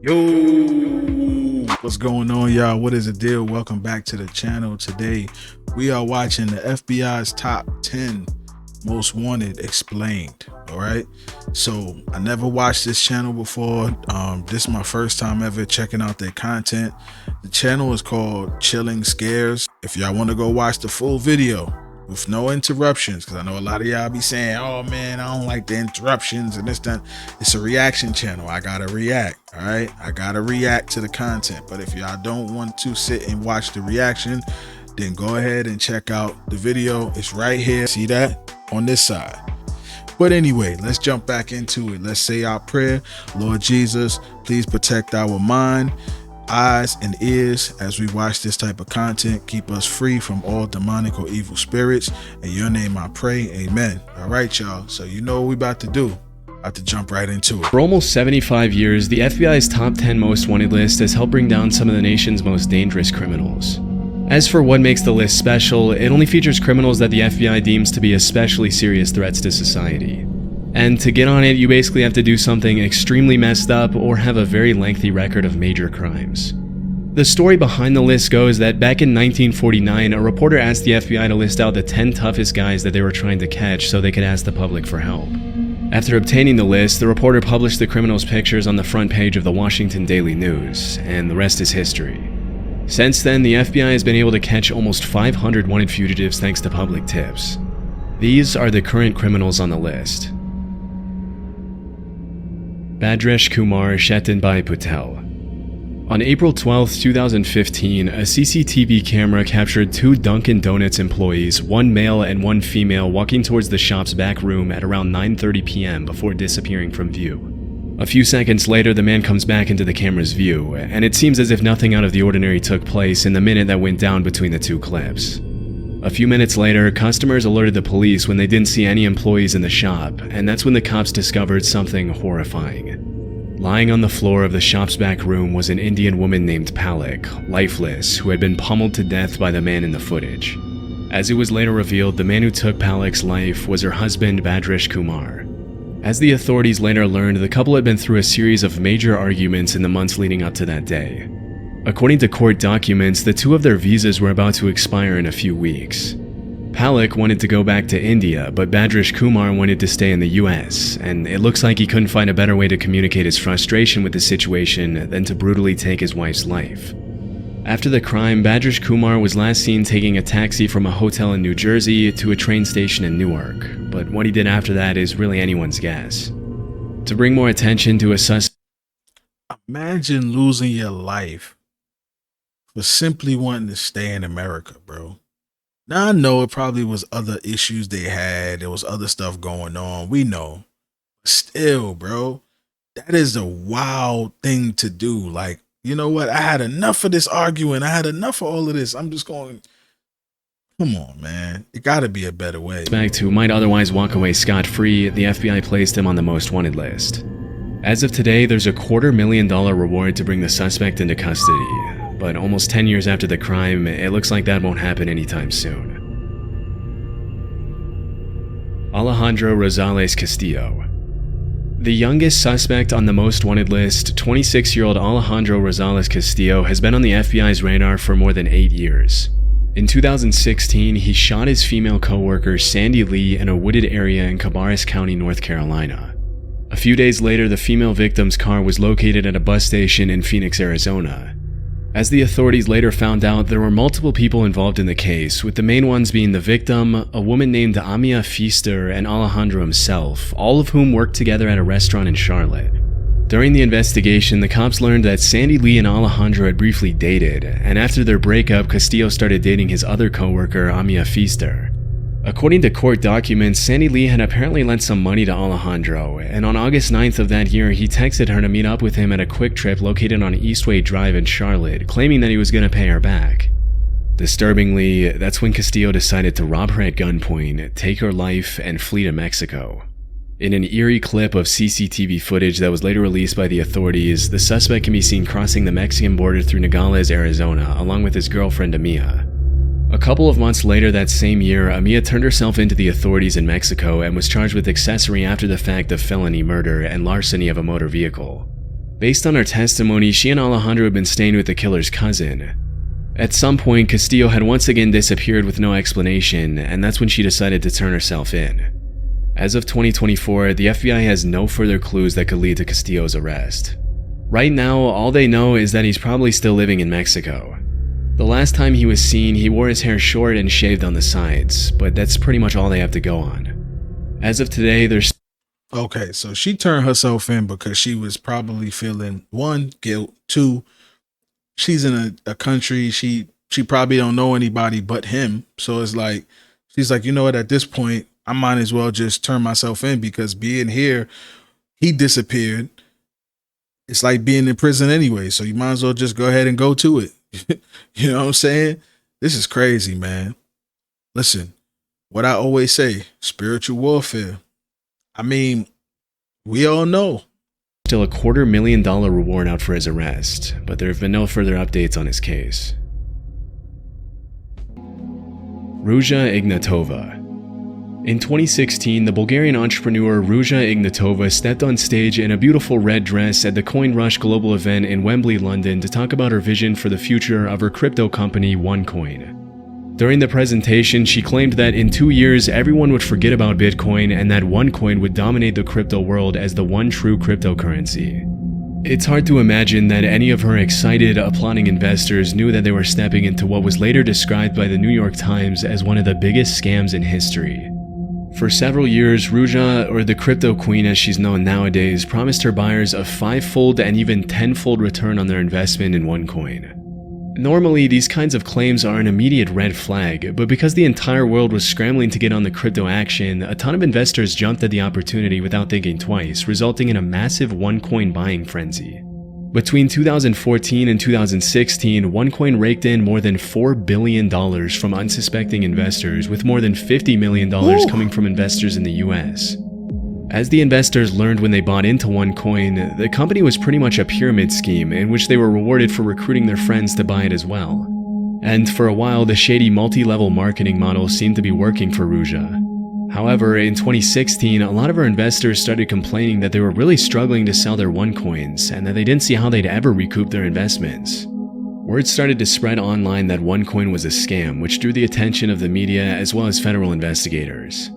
Yo, what's going on, y'all? What is the deal? Welcome back to the channel. Today we are watching the FBI's top 10 most wanted explained. All right, so I never watched this channel before. This is my first time ever checking out their content. The channel is called Chilling Scares. If y'all want to go watch the full video with no interruptions, because I know a lot of y'all be saying, oh man, I don't like the interruptions and this, that. It's a reaction channel. I gotta react. All right, I gotta react to the content. But if y'all don't want to sit and watch the reaction, then go ahead and check out the video. It's right here. See that on this side. But anyway, let's jump back into it. Let's say our prayer. Lord Jesus, please protect our mind, eyes, and ears as we watch this type of content. Keep us free from all demonic or evil spirits. In your name I pray, amen. All right, y'all, so you know what we about to do. About to jump right into it. For almost 75 years, the FBI's top 10 most wanted list has helped bring down some of the nation's most dangerous criminals. As for what makes the list special, it only features criminals that the FBI deems to be especially serious threats to society. And to get on it, you basically have to do something extremely messed up or have a very lengthy record of major crimes. The story behind the list goes that back in 1949, a reporter asked the FBI to list out the 10 toughest guys that they were trying to catch so they could ask the public for help. After obtaining the list, the reporter published the criminals' pictures on the front page of the Washington Daily News, and the rest is history. Since then, the FBI has been able to catch almost 500 wanted fugitives thanks to public tips. These are the current criminals on the list. Badish Kumar Shetanbai Patel. On April 12, 2015, a CCTV camera captured two Dunkin' Donuts employees, one male and one female, walking towards the shop's back room at around 9:30 p.m. before disappearing from view. A few seconds later, the man comes back into the camera's view, and it seems as if nothing out of the ordinary took place in the minute that went down between the two clips. A few minutes later, customers alerted the police when they didn't see any employees in the shop, and that's when the cops discovered something horrifying. Lying on the floor of the shop's back room was an Indian woman named Palak, lifeless, who had been pummeled to death by the man in the footage. As it was later revealed, the man who took Palak's life was her husband, Badish Kumar. As the authorities later learned, the couple had been through a series of major arguments in the months leading up to that day. According to court documents, the two of their visas were about to expire in a few weeks. Palak wanted to go back to India, but Badish Kumar wanted to stay in the US, and it looks like he couldn't find a better way to communicate his frustration with the situation than to brutally take his wife's life. After the crime, Badish Kumar was last seen taking a taxi from a hotel in New Jersey to a train station in Newark, but what he did after that is really anyone's guess. To bring more attention to a suspect... Imagine losing your life for simply wanting to stay in America, bro. Now I know it probably was other issues they had. There was other stuff going on. We know. Still, bro, that is a wild thing to do. Like, you know what? I had enough of this arguing. I had enough of all of this. I'm just going, come on, man. It got to be a better way. Suspect who might otherwise walk away scot-free, the FBI placed him on the most wanted list. As of today, there's a $250,000 reward to bring the suspect into custody. But almost 10 years after the crime, it looks like that won't happen anytime soon. Alejandro Rosales Castillo. The youngest suspect on the most wanted list, 26-year-old Alejandro Rosales Castillo, has been on the FBI's radar for more than 8 years. In 2016, he shot his female co-worker Sandy Lee in a wooded area in Cabarrus County, North Carolina. A few days later, the female victim's car was located at a bus station in Phoenix, Arizona. As the authorities later found out, there were multiple people involved in the case, with the main ones being the victim, a woman named Amia Pfister, and Alejandro himself, all of whom worked together at a restaurant in Charlotte. During the investigation, the cops learned that Sandy Lee and Alejandro had briefly dated, and after their breakup, Castillo started dating his other co-worker, Amia Pfister. According to court documents, Sandy Lee had apparently lent some money to Alejandro, and on August 9th of that year, he texted her to meet up with him at a Quick Trip located on Eastway Drive in Charlotte, claiming that he was going to pay her back. Disturbingly, that's when Castillo decided to rob her at gunpoint, take her life, and flee to Mexico. In an eerie clip of CCTV footage that was later released by the authorities, the suspect can be seen crossing the Mexican border through Nogales, Arizona, along with his girlfriend Amia. A couple of months later that same year, Amia turned herself into the authorities in Mexico and was charged with accessory after the fact of felony murder and larceny of a motor vehicle. Based on her testimony, she and Alejandro had been staying with the killer's cousin. At some point, Castillo had once again disappeared with no explanation, and that's when she decided to turn herself in. As of 2024, the FBI has no further clues that could lead to Castillo's arrest. Right now, all they know is that he's probably still living in Mexico. The last time he was seen, he wore his hair short and shaved on the sides, but that's pretty much all they have to go on. As of today, there's... Okay, so she turned herself in because she was probably feeling, one, guilt, two, she's in a country, she probably don't know anybody but him. So it's like, she's like, you know what, at this point, I might as well just turn myself in because being here, he disappeared. It's like being in prison anyway. So you might as well just go ahead and go to it. You know what I'm saying? This is crazy, man. Listen, what I always say, spiritual warfare. I mean, we all know. Still a $250,000 reward out for his arrest, but there have been no further updates on his case. Ruja Ignatova. In 2016, the Bulgarian entrepreneur Ruja Ignatova stepped on stage in a beautiful red dress at the Coin Rush global event in Wembley, London to talk about her vision for the future of her crypto company OneCoin. During the presentation, she claimed that in 2 years, everyone would forget about Bitcoin and that OneCoin would dominate the crypto world as the one true cryptocurrency. It's hard to imagine that any of her excited, applauding investors knew that they were stepping into what was later described by the New York Times as one of the biggest scams in history. For several years, Ruja, or the crypto queen as she's known nowadays, promised her buyers a 5-fold and even 10-fold return on their investment in OneCoin. Normally, these kinds of claims are an immediate red flag, but because the entire world was scrambling to get on the crypto action, a ton of investors jumped at the opportunity without thinking twice, resulting in a massive OneCoin buying frenzy. Between 2014 and 2016, OneCoin raked in more than $4 billion from unsuspecting investors, with more than $50 million coming from investors in the US. As the investors learned when they bought into OneCoin, the company was pretty much a pyramid scheme in which they were rewarded for recruiting their friends to buy it as well. And for a while, the shady multi-level marketing model seemed to be working for Ruja. However, in 2016, a lot of our investors started complaining that they were really struggling to sell their OneCoins and that they didn't see how they'd ever recoup their investments. Word started to spread online that OneCoin was a scam, which drew the attention of the media as well as federal investigators.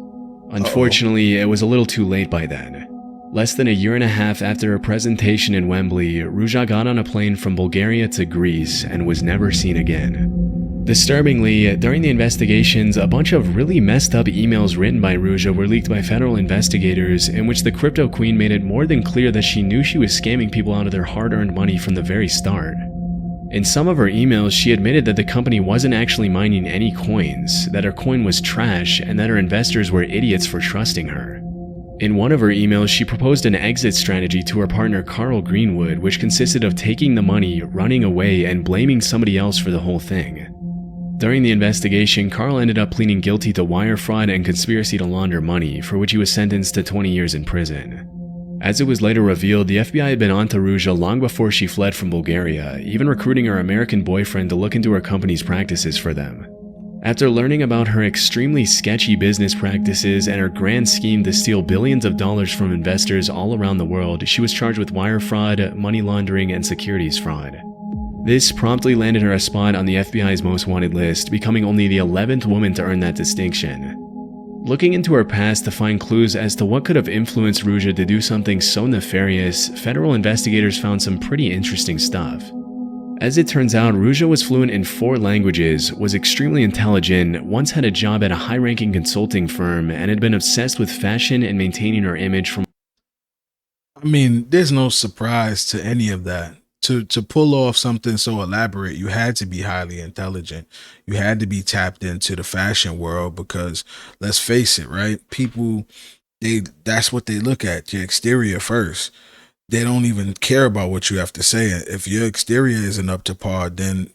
Unfortunately, it was a little too late by then. Less than a year and a half after her presentation in Wembley, Ruja got on a plane from Bulgaria to Greece and was never seen again. Disturbingly, during the investigations, a bunch of really messed up emails written by Ruja were leaked by federal investigators in which the crypto queen made it more than clear that she knew she was scamming people out of their hard-earned money from the very start. In some of her emails, she admitted that the company wasn't actually mining any coins, that her coin was trash, and that her investors were idiots for trusting her. In one of her emails, she proposed an exit strategy to her partner Carl Greenwood, which consisted of taking the money, running away, and blaming somebody else for the whole thing. During the investigation, Carl ended up pleading guilty to wire fraud and conspiracy to launder money, for which he was sentenced to 20 years in prison. As it was later revealed, the FBI had been onto Ruja long before she fled from Bulgaria, even recruiting her American boyfriend to look into her company's practices for them. After learning about her extremely sketchy business practices and her grand scheme to steal billions of dollars from investors all around the world, she was charged with wire fraud, money laundering, and securities fraud. This promptly landed her a spot on the FBI's most wanted list, becoming only the 11th woman to earn that distinction. Looking into her past to find clues as to what could have influenced Ruja to do something so nefarious, federal investigators found some pretty interesting stuff. As it turns out, Ruja was fluent in 4 languages, was extremely intelligent, once had a job at a high-ranking consulting firm, and had been obsessed with fashion and maintaining her image from... I mean, there's no surprise to any of that. To pull off something so elaborate, you had to be highly intelligent. You had to be tapped into the fashion world because, let's face it, right? People, that's what they look at, your exterior first. They don't even care about what you have to say. If your exterior isn't up to par, then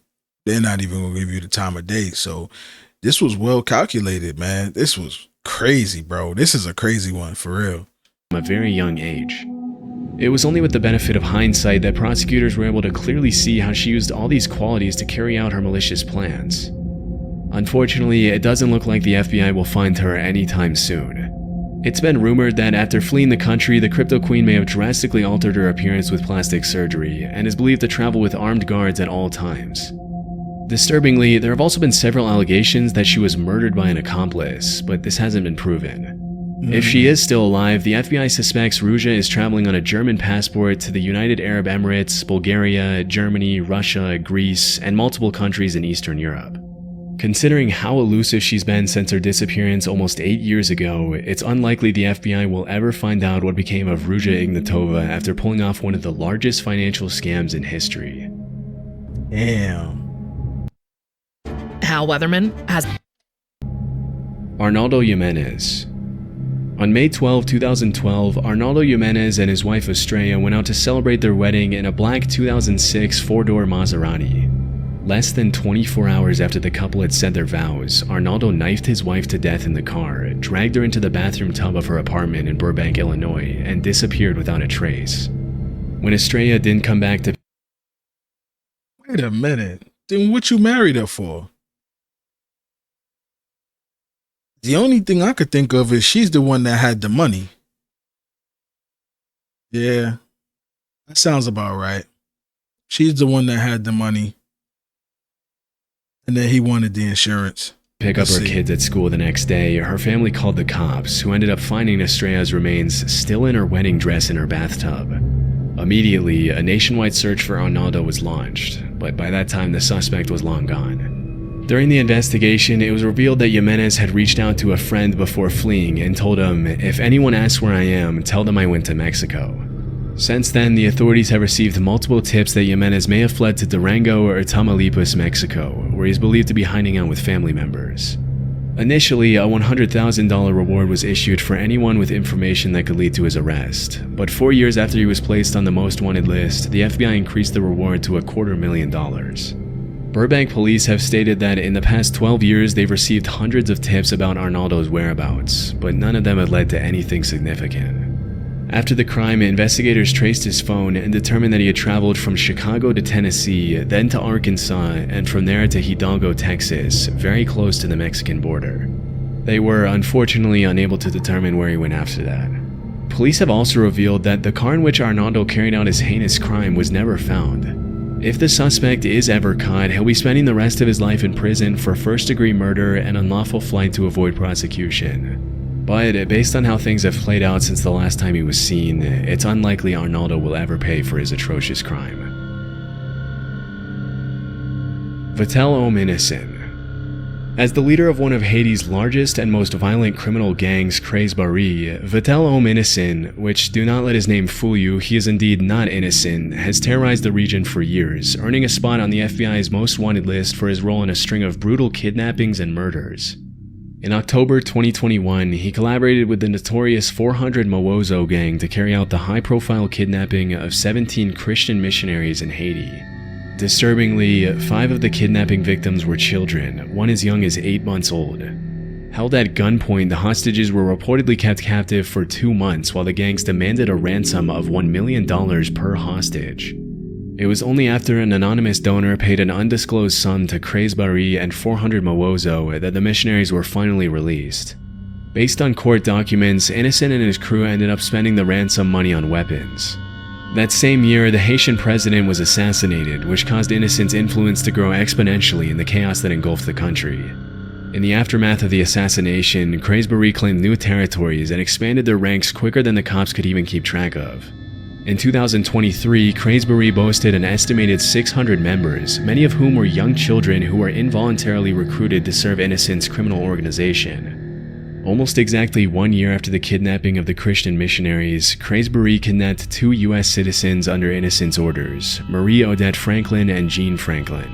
they're not even going to give you the time of day. So this was well calculated, man. This was crazy, bro. This is a crazy one, for real. From a very young age. It was only with the benefit of hindsight that prosecutors were able to clearly see how she used all these qualities to carry out her malicious plans. Unfortunately, it doesn't look like the FBI will find her anytime soon. It's been rumored that after fleeing the country, the crypto queen may have drastically altered her appearance with plastic surgery and is believed to travel with armed guards at all times. Disturbingly, there have also been several allegations that she was murdered by an accomplice, but this hasn't been proven. If she is still alive, the FBI suspects Ruja is traveling on a German passport to the United Arab Emirates, Bulgaria, Germany, Russia, Greece, and multiple countries in Eastern Europe. Considering how elusive she's been since her disappearance almost 8 years ago, it's unlikely the FBI will ever find out what became of Ruja Ignatova after pulling off one of the largest financial scams in history. Damn. Hal Weatherman has Arnaldo Y Menz. On May 12, 2012, Arnaldo Y Menz and his wife Estrella went out to celebrate their wedding in a black 2006 four-door Maserati. Less than 24 hours after the couple had said their vows, Arnaldo knifed his wife to death in the car, dragged her into the bathroom tub of her apartment in Burbank, Illinois, and disappeared without a trace. When Estrella didn't come back to... Wait a minute. Then what you married her for? The only thing I could think of is she's the one that had the money. Yeah, that sounds about right. She's the one that had the money. And then he wanted the insurance. Pick up her kids at school the next day, her family called the cops, who ended up finding Estrella's remains still in her wedding dress in her bathtub. Immediately, a nationwide search for Arnaldo was launched, but by that time the suspect was long gone. During the investigation, it was revealed that Y Menz had reached out to a friend before fleeing and told him, "If anyone asks where I am, tell them I went to Mexico." Since then, the authorities have received multiple tips that Y Menz may have fled to Durango or Tamaulipas, Mexico, where he is believed to be hiding out with family members. Initially, a $100,000 reward was issued for anyone with information that could lead to his arrest, but 4 years after he was placed on the most wanted list, the FBI increased the reward to $250,000. Burbank police have stated that in the past 12 years they've received hundreds of tips about Arnaldo's whereabouts, but none of them had led to anything significant. After the crime, investigators traced his phone and determined that he had traveled from Chicago to Tennessee, then to Arkansas, and from there to Hidalgo, Texas, very close to the Mexican border. They were unfortunately unable to determine where he went after that. Police have also revealed that the car in which Arnaldo carried out his heinous crime was never found. If the suspect is ever caught, he'll be spending the rest of his life in prison for first-degree murder and unlawful flight to avoid prosecution. But based on how things have played out since the last time he was seen, it's unlikely Arnaldo will ever pay for his atrocious crime. Wvas Palamino. As the leader of one of Haiti's largest and most violent criminal gangs, Wvas Palamino, which do not let his name fool you, he is indeed not innocent, has terrorized the region for years, earning a spot on the FBI's most wanted list for his role in a string of brutal kidnappings and murders. In October 2021, he collaborated with the notorious 400 Mawozo gang to carry out the high-profile kidnapping of 17 Christian missionaries in Haiti. Disturbingly, 5 of the kidnapping victims were children, one as young as 8 months old. Held at gunpoint, the hostages were reportedly kept captive for 2 months while the gangs demanded a ransom of $1 million per hostage. It was only after an anonymous donor paid an undisclosed sum to Wvas and 400 Mawozo that the missionaries were finally released. Based on court documents, Innocent and his crew ended up spending the ransom money on weapons. That same year, the Haitian president was assassinated, which caused Innocent's influence to grow exponentially in the chaos that engulfed the country. In the aftermath of the assassination, Wvas claimed new territories and expanded their ranks quicker than the cops could even keep track of. In 2023, Wvas boasted an estimated 600 members, many of whom were young children who were involuntarily recruited to serve Innocent's criminal organization. Almost exactly 1 year after the kidnapping of the Christian missionaries, Wvas kidnapped 2 U.S. citizens under Innocent's orders, Marie Odette Franklin and Jean Franklin.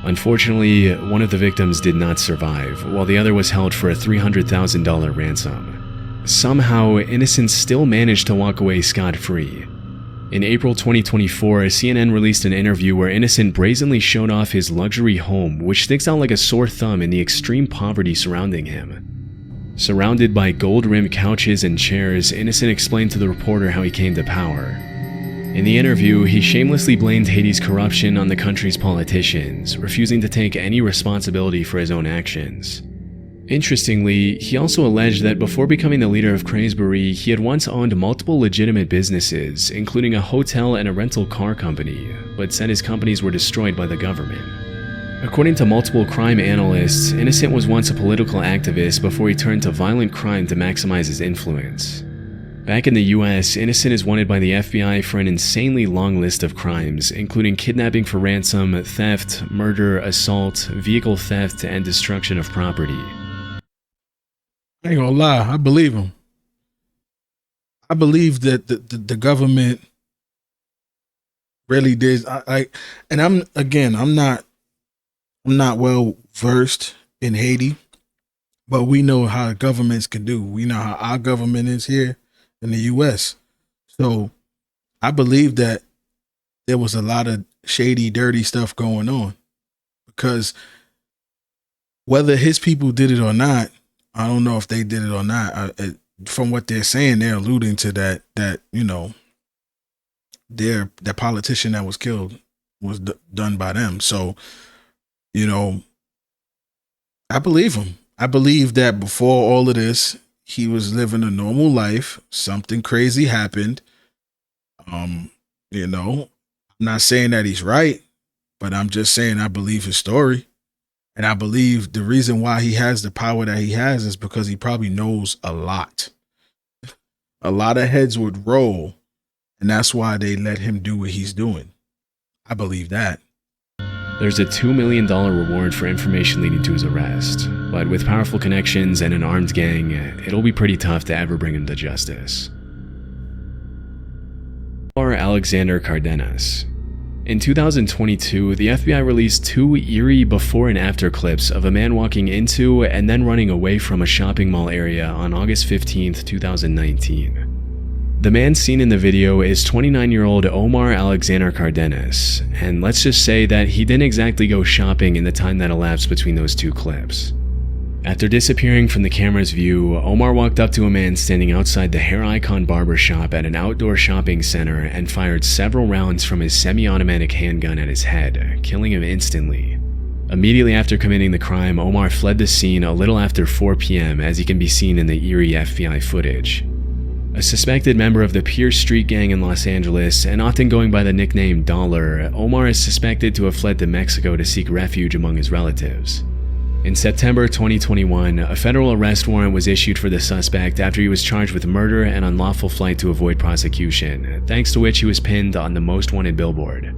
Unfortunately, one of the victims did not survive, while the other was held for a $300,000 ransom. Somehow, Innocent still managed to walk away scot-free. In April 2024, CNN released an interview where Innocent brazenly showed off his luxury home, which sticks out like a sore thumb in the extreme poverty surrounding him. Surrounded by gold-rimmed couches and chairs, Innocent explained to the reporter how he came to power. In the interview, he shamelessly blamed Haiti's corruption on the country's politicians, refusing to take any responsibility for his own actions. Interestingly, he also alleged that before becoming the leader of Cranesbury, he had once owned multiple legitimate businesses, including a hotel and a rental car company, but said his companies were destroyed by the government. According to multiple crime analysts, Innocent was once a political activist before he turned to violent crime to maximize his influence. Back in the US, Innocent is wanted by the FBI for an insanely long list of crimes, including kidnapping for ransom, theft, murder, assault, vehicle theft, and destruction of property. I ain't gonna lie, I believe him. I believe that the government really did. And I'm not well versed in Haiti, but we know how governments can do. We know how our government is here in the US. So I believe that there was a lot of shady, dirty stuff going on, because whether his people did it or not, I don't know if they did it or not. From what they're saying, they're alluding to that the politician that was killed was done by them. So, I believe him. I believe that before all of this, he was living a normal life. Something crazy happened. I'm not saying that he's right, but I'm just saying I believe his story. And I believe the reason why he has the power that he has is because he probably knows a lot. A lot of heads would roll, and that's why they let him do what he's doing. I believe that. There's a $2 million reward for information leading to his arrest, but with powerful connections and an armed gang, it'll be pretty tough to ever bring him to justice. Or Alexander Cardenas. In 2022, the FBI released 2 eerie before and after clips of a man walking into and then running away from a shopping mall area on August 15, 2019. The man seen in the video is 29-year-old Omar Alexander Cardenas, and let's just say that he didn't exactly go shopping in the time that elapsed between those 2 clips. After disappearing from the camera's view, Omar walked up to a man standing outside the Hair Icon barber shop at an outdoor shopping center and fired several rounds from his semi-automatic handgun at his head, killing him instantly. Immediately after committing the crime, Omar fled the scene a little after 4 p.m. as he can be seen in the eerie FBI footage. A suspected member of the Pierce Street gang in Los Angeles, and often going by the nickname Dollar, Omar is suspected to have fled to Mexico to seek refuge among his relatives. In September 2021, a federal arrest warrant was issued for the suspect after he was charged with murder and unlawful flight to avoid prosecution, thanks to which he was pinned on the most wanted billboard.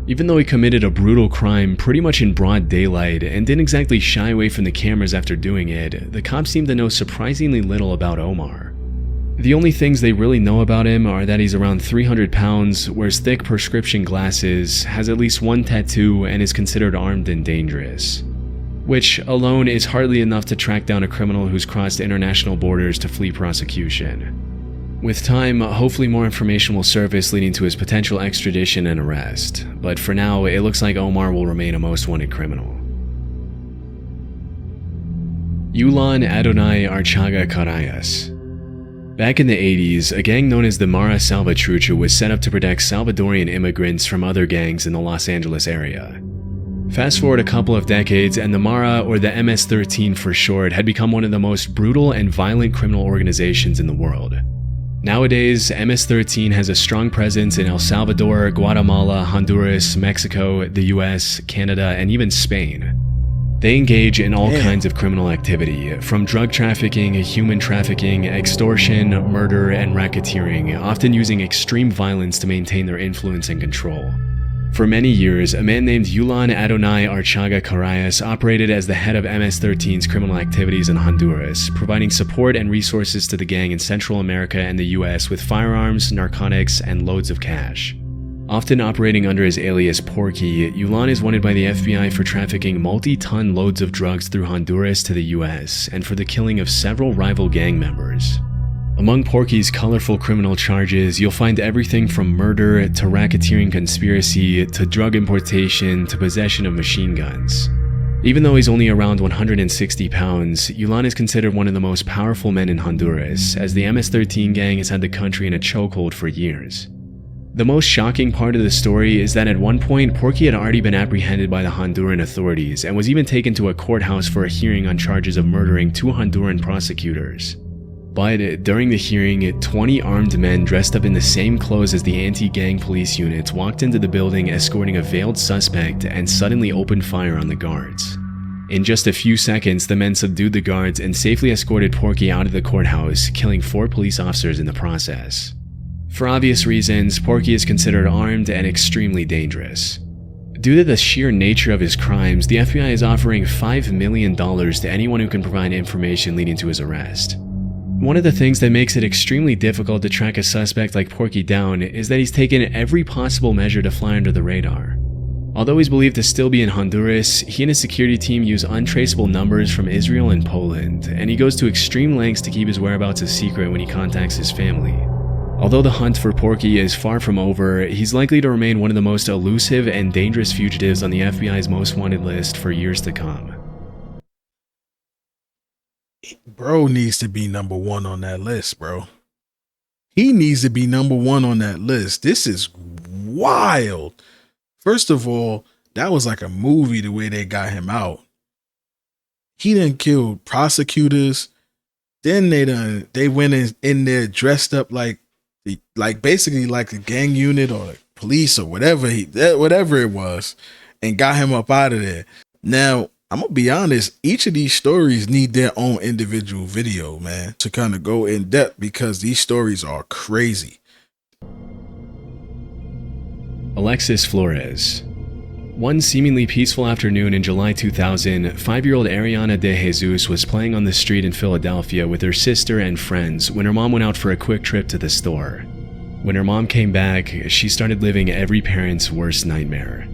Even though he committed a brutal crime pretty much in broad daylight and didn't exactly shy away from the cameras after doing it, the cops seem to know surprisingly little about Omar. The only things they really know about him are that he's around 300 pounds, wears thick prescription glasses, has at least 1 tattoo, and is considered armed and dangerous. Which alone is hardly enough to track down a criminal who's crossed international borders to flee prosecution. With time, hopefully more information will surface leading to his potential extradition and arrest, but for now, it looks like Omar will remain a most wanted criminal. Ulan Adonai Archaga Carayas. Back in the 80s, a gang known as the Mara Salvatrucha was set up to protect Salvadorian immigrants from other gangs in the Los Angeles area. Fast forward a couple of decades, and the Mara, or the MS-13 for short, had become one of the most brutal and violent criminal organizations in the world. Nowadays, MS-13 has a strong presence in El Salvador, Guatemala, Honduras, Mexico, the US, Canada, and even Spain. They engage in all kinds of criminal activity, from drug trafficking, human trafficking, extortion, murder, and racketeering, often using extreme violence to maintain their influence and control. For many years, a man named Ulan Adonai Archaga Carayas operated as the head of MS-13's criminal activities in Honduras, providing support and resources to the gang in Central America and the US with firearms, narcotics, and loads of cash. Often operating under his alias Porky, Ulan is wanted by the FBI for trafficking multi-ton loads of drugs through Honduras to the US, and for the killing of several rival gang members. Among Porky's colorful criminal charges, you'll find everything from murder to racketeering conspiracy to drug importation to possession of machine guns. Even though he's only around 160 pounds, Ulan is considered one of the most powerful men in Honduras, as the MS-13 gang has had the country in a chokehold for years. The most shocking part of the story is that at one point, Porky had already been apprehended by the Honduran authorities and was even taken to a courthouse for a hearing on charges of murdering 2 Honduran prosecutors. But during the hearing, 20 armed men dressed up in the same clothes as the anti-gang police units walked into the building escorting a veiled suspect and suddenly opened fire on the guards. In just a few seconds, the men subdued the guards and safely escorted Porky out of the courthouse, killing 4 police officers in the process. For obvious reasons, Porky is considered armed and extremely dangerous. Due to the sheer nature of his crimes, the FBI is offering $5 million to anyone who can provide information leading to his arrest. One of the things that makes it extremely difficult to track a suspect like Porky down is that he's taken every possible measure to fly under the radar. Although he's believed to still be in Honduras, he and his security team use untraceable numbers from Israel and Poland, and he goes to extreme lengths to keep his whereabouts a secret when he contacts his family. Although the hunt for Porky is far from over, he's likely to remain one of the most elusive and dangerous fugitives on the FBI's most wanted list for years to come. Bro needs to be number 1 on that list, bro. He needs to be number 1 on that list. This is wild. First of all, that was like a movie the way they got him out. He done killed prosecutors. Then they went in there dressed up like basically like a gang unit or police or whatever it was, and got him up out of there. Now, I'm gonna be honest, each of these stories need their own individual video, man, to kind of go in depth because these stories are crazy. Alexis Flores. One seemingly peaceful afternoon in July 2000, 5-year-old Ariana De Jesus was playing on the street in Philadelphia with her sister and friends when her mom went out for a quick trip to the store. When her mom came back, she started living every parent's worst nightmare.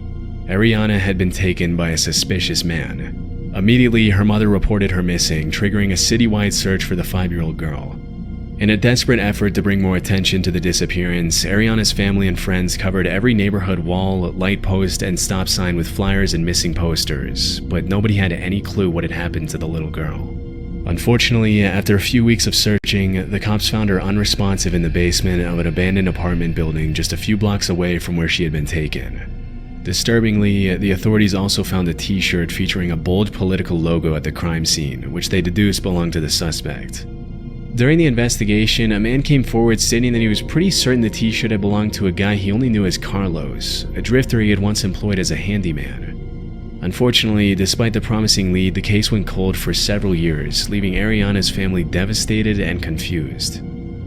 Ariana had been taken by a suspicious man. Immediately, her mother reported her missing, triggering a citywide search for the 5-year-old girl. In a desperate effort to bring more attention to the disappearance, Ariana's family and friends covered every neighborhood wall, light post, and stop sign with flyers and missing posters, but nobody had any clue what had happened to the little girl. Unfortunately, after a few weeks of searching, the cops found her unresponsive in the basement of an abandoned apartment building just a few blocks away from where she had been taken. Disturbingly, the authorities also found a t-shirt featuring a bold political logo at the crime scene, which they deduced belonged to the suspect. During the investigation, a man came forward stating that he was pretty certain the t-shirt had belonged to a guy he only knew as Carlos, a drifter he had once employed as a handyman. Unfortunately, despite the promising lead, the case went cold for several years, leaving Ariana's family devastated and confused.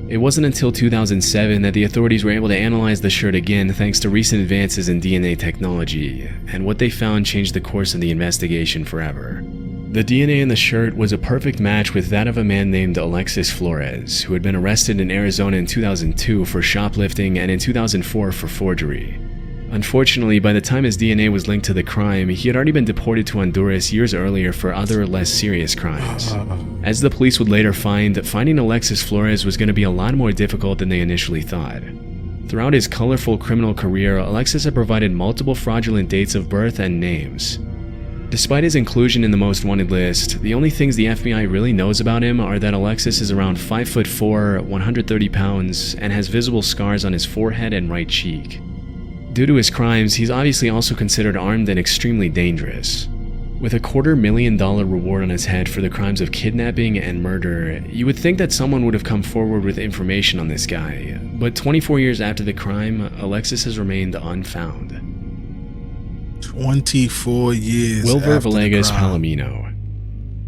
It wasn't until 2007 that the authorities were able to analyze the shirt again thanks to recent advances in DNA technology, and what they found changed the course of the investigation forever. The DNA in the shirt was a perfect match with that of a man named Alexis Flores, who had been arrested in Arizona in 2002 for shoplifting and in 2004 for forgery. Unfortunately, by the time his DNA was linked to the crime, he had already been deported to Honduras years earlier for other, less serious crimes. As the police would later find, finding Alexis Flores was going to be a lot more difficult than they initially thought. Throughout his colorful criminal career, Alexis had provided multiple fraudulent dates of birth and names. Despite his inclusion in the most wanted list, the only things the FBI really knows about him are that Alexis is around 5'4", 130 pounds, and has visible scars on his forehead and right cheek. Due to his crimes, he's obviously also considered armed and extremely dangerous. With a $250,000 reward on his head for the crimes of kidnapping and murder, you would think that someone would have come forward with information on this guy, but 24 years after the crime, Alexis has remained unfound. 24 years Wvas after the crime. Palamino.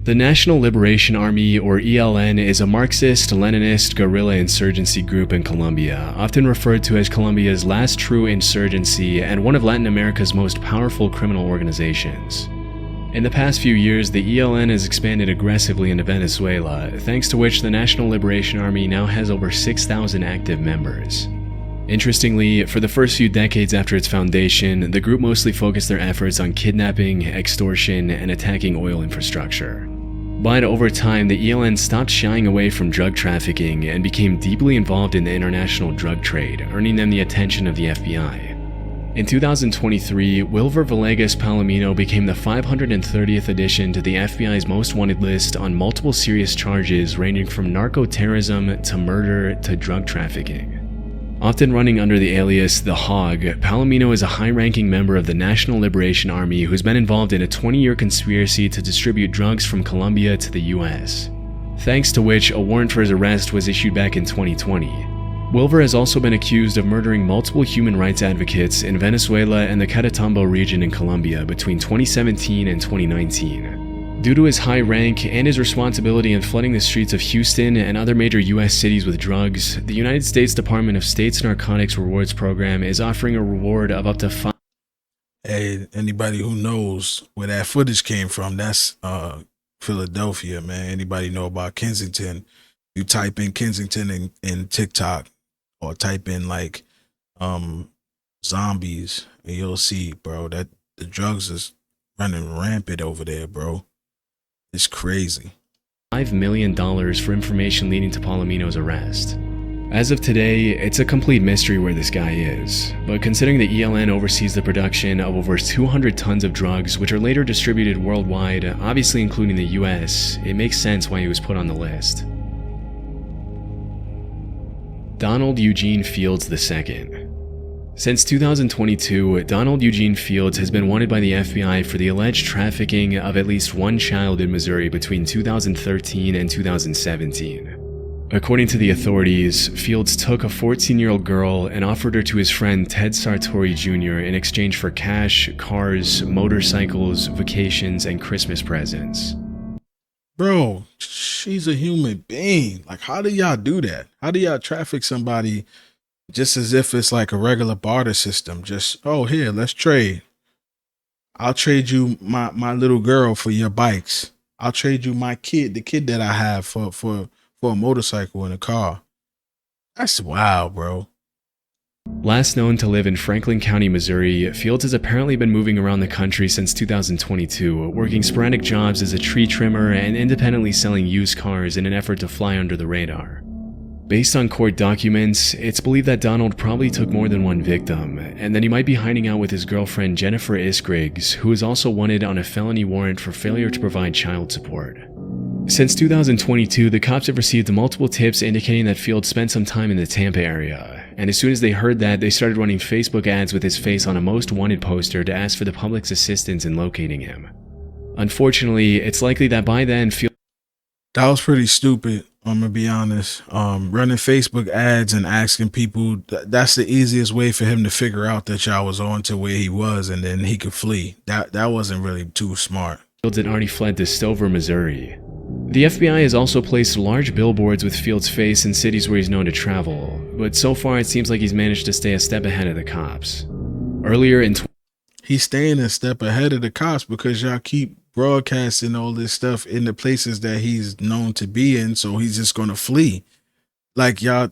The National Liberation Army, or ELN, is a Marxist-Leninist guerrilla insurgency group in Colombia, often referred to as Colombia's last true insurgency and one of Latin America's most powerful criminal organizations. In the past few years, the ELN has expanded aggressively into Venezuela, thanks to which the National Liberation Army now has over 6,000 active members. Interestingly, for the first few decades after its foundation, the group mostly focused their efforts on kidnapping, extortion, and attacking oil infrastructure. But over time, the ELN stopped shying away from drug trafficking and became deeply involved in the international drug trade, earning them the attention of the FBI. In 2023, Wvas Palamino became the 530th addition to the FBI's most wanted list on multiple serious charges ranging from narco-terrorism to murder to drug trafficking. Often running under the alias The Hog, Palamino is a high-ranking member of the National Liberation Army who's been involved in a 20-year conspiracy to distribute drugs from Colombia to the US, thanks to which a warrant for his arrest was issued back in 2020. Wilver has also been accused of murdering multiple human rights advocates in Venezuela and the Catatumbo region in Colombia between 2017 and 2019. Due to his high rank and his responsibility in flooding the streets of Houston and other major US cities with drugs, the United States Department of State's Narcotics Rewards Program is offering a reward of up to $5. Hey, anybody who knows where that footage came from, that's Philadelphia, man. Anybody know about Kensington? You type in Kensington in TikTok or type in like zombies and you'll see, bro, that the drugs is running rampant over there, bro. It's crazy. $5 million for information leading to Palamino's arrest. As of today, it's a complete mystery where this guy is, but considering the ELN oversees the production of over 200 tons of drugs which are later distributed worldwide, obviously including the US, it makes sense why he was put on the list. Donald Eugene Fields II. Since 2022, Donald Eugene Fields has been wanted by the FBI for the alleged trafficking of at least one child in Missouri between 2013 and 2017. According to the authorities, Fields took a 14-year-old girl and offered her to his friend Ted Sartori Jr. in exchange for cash, cars, motorcycles, vacations, and Christmas presents. Bro, she's a human being. Like, how do y'all do that? How do y'all traffic somebody just as if it's like a regular barter system? Just, oh, here, let's trade. I'll trade you my little girl for your bikes. I'll trade you my kid, the kid that I have for a motorcycle and a car. That's wild, bro. Last known to live in Franklin County, Missouri, Fields has apparently been moving around the country since 2022, working sporadic jobs as a tree trimmer and independently selling used cars in an effort to fly under the radar. Based on court documents, it's believed that Donald probably took more than one victim, and that he might be hiding out with his girlfriend Jennifer Isgriggs, who is also wanted on a felony warrant for failure to provide child support. Since 2022, the cops have received multiple tips indicating that Fields spent some time in the Tampa area, and as soon as they heard that, they started running Facebook ads with his face on a most wanted poster to ask for the public's assistance in locating him. Unfortunately, it's likely that by then, Fields... That was pretty stupid. I'm gonna be honest. Running Facebook ads and asking people, that's the easiest way for him to figure out that y'all was on to where he was and then he could flee. That wasn't really too smart. Fields had already fled to Stover, Missouri. The FBI has also placed large billboards with Fields' face in cities where he's known to travel, but so far it seems like he's managed to stay a step ahead of the cops. Earlier in he's staying a step ahead of the cops because y'all keep broadcasting all this stuff in the places that he's known to be in, so he's just gonna flee. Like, y'all,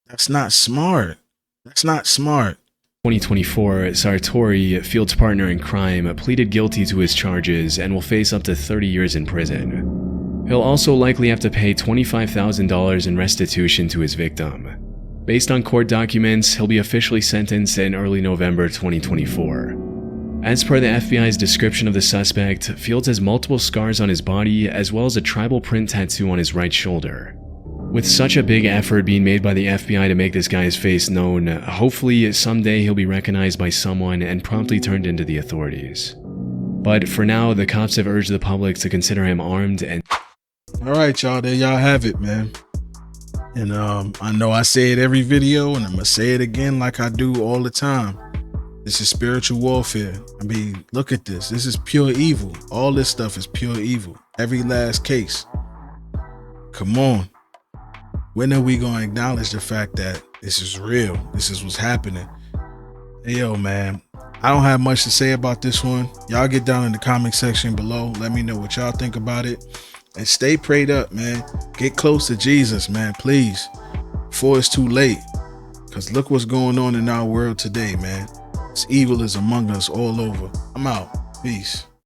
that's not smart. That's not smart. 2024, Sartori, Fields' partner in crime, pleaded guilty to his charges and will face up to 30 years in prison. He'll also likely have to pay $25,000 in restitution to his victim. Based on court documents, he'll be officially sentenced in early November 2024. As per the FBI's description of the suspect, Fields has multiple scars on his body as well as a tribal print tattoo on his right shoulder. With such a big effort being made by the FBI to make this guy's face known, hopefully someday he'll be recognized by someone and promptly turned into the authorities. But for now, the cops have urged the public to consider him armed and... Alright, y'all, there y'all have it, man. And I know I say it every video and I'm gonna say it again like I do all the time. This is spiritual warfare. I mean, look at this. This is pure evil. All this stuff is pure evil. Every last case. Come on. When are we going to acknowledge the fact that this is real? This is what's happening. Hey, yo, man. I don't have much to say about this one. Y'all get down in the comment section below. Let me know what y'all think about it. And stay prayed up, man. Get close to Jesus, man, please. Before it's too late. Because look what's going on in our world today, man. This evil is among us all over. I'm out. Peace.